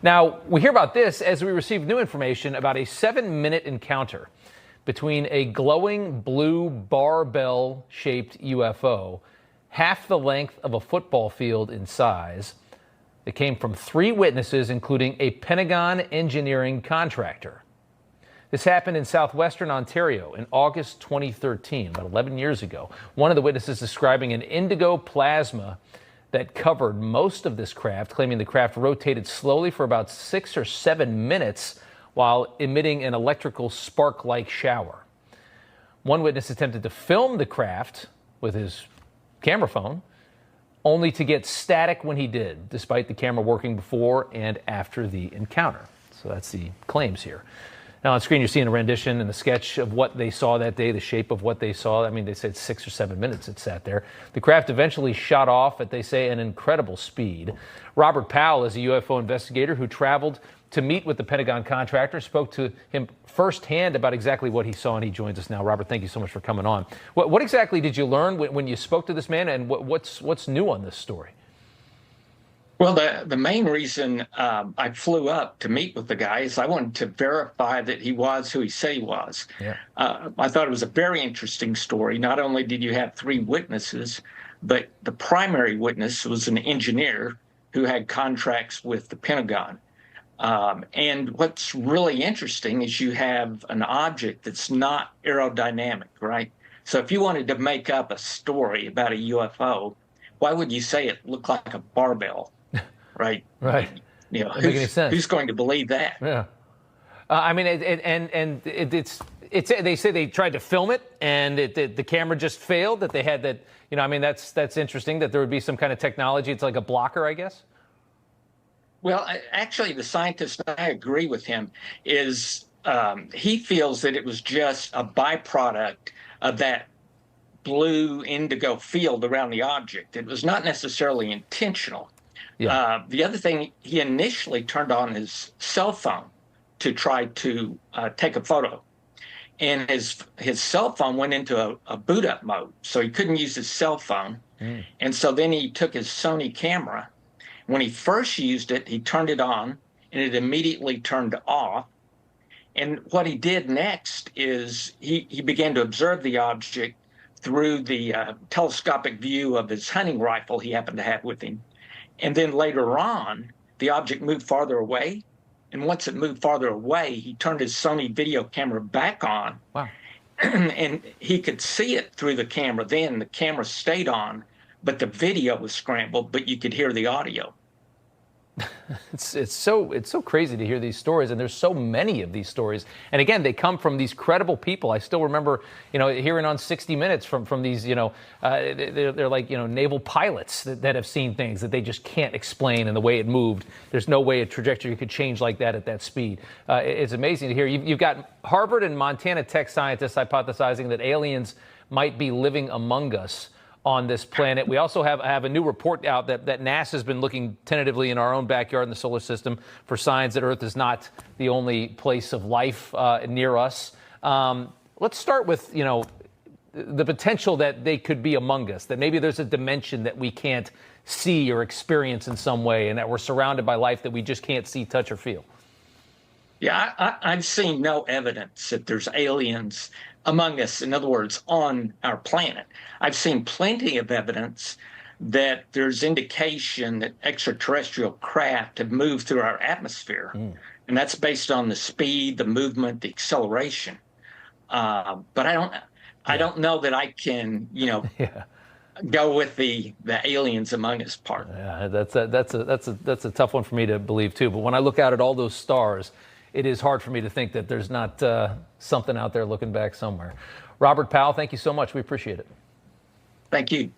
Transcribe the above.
Now, we hear about this as we receive new information about a 7-minute encounter between a glowing blue barbell-shaped UFO, half the length of a football field in size, that came from 3 witnesses, including a Pentagon engineering contractor. This happened in southwestern Ontario in August 2013, about 11 years ago. One of the witnesses describing an indigo plasma that covered most of this craft, claiming the craft rotated slowly for about 6 or 7 minutes while emitting an electrical spark-like shower. One witness attempted to film the craft with his camera phone, only to get static when he did, despite the camera working before and after the encounter. So that's the claims here. Now on screen, you're seeing a rendition and a sketch of what they saw that day, the shape of what they saw. I mean, they said 6 or 7 minutes it sat there. The craft eventually shot off at, they say, an incredible speed. Robert Powell is a UFO investigator who traveled to meet with the Pentagon contractor, spoke to him firsthand about exactly what he saw, and he joins us now. Robert, thank you so much for coming on. What exactly did you learn when you spoke to this man, and what's new on this story? Well, the main reason I flew up to meet with the guy is I wanted to verify that he was who he said he was. Yeah. I thought it was a very interesting story. Not only did you have 3 witnesses, but the primary witness was an engineer who had contracts with the Pentagon. And what's really interesting is you have an object that's not aerodynamic, right? So if you wanted to make up a story about a UFO, why would you say it looked like a barbell? Right. Right. You know, who's going to believe that? Yeah. I mean, it's they say they tried to film it and the camera just failed, that they had that, you know, I mean, that's interesting that there would be some kind of technology. It's like a blocker, I guess. Well, actually, the scientist, I agree with him, is he feels that it was just a byproduct of that blue indigo field around the object. It was not necessarily intentional. Yeah. The other thing, he initially turned on his cell phone to try to take a photo. And his cell phone went into a boot up mode, so he couldn't use his cell phone. And so then he took his Sony camera. When he first used it, he turned it on, and it immediately turned off. And what he did next is he began to observe the object through the telescopic view of his hunting rifle he happened to have with him. And then later on, the object moved farther away. And once it moved farther away, he turned his Sony video camera back on. Wow. And he could see it through the camera. Then the camera stayed on, but the video was scrambled, but you could hear the audio. It's so crazy to hear these stories, and there's so many of these stories. And again, they come from these credible people. I still remember, you know, hearing on 60 Minutes from these, you know, they're like, you know, naval pilots that have seen things that they just can't explain, and the way it moved. There's no way a trajectory could change like that at that speed. It's amazing to hear. You've got Harvard and Montana Tech scientists hypothesizing that aliens might be living among us on this planet. We also have a new report out that NASA's been looking tentatively in our own backyard in the solar system for signs that Earth is not the only place of life near us. Let's start with, you know, the potential that they could be among us, that maybe there's a dimension that we can't see or experience in some way, and that we're surrounded by life that we just can't see, touch, or feel. Yeah, I've seen no evidence that there's aliens among us, in other words, on our planet. I've seen plenty of evidence that there's indication that extraterrestrial craft have moved through our atmosphere. And that's based on the speed, the movement, the acceleration. But I don't know that I can, you know, go with the aliens among us part. Yeah, that's a tough one for me to believe too. But when I look out at all those stars, it is hard for me to think that there's not something out there looking back somewhere. Robert Powell, thank you so much. We appreciate it. Thank you.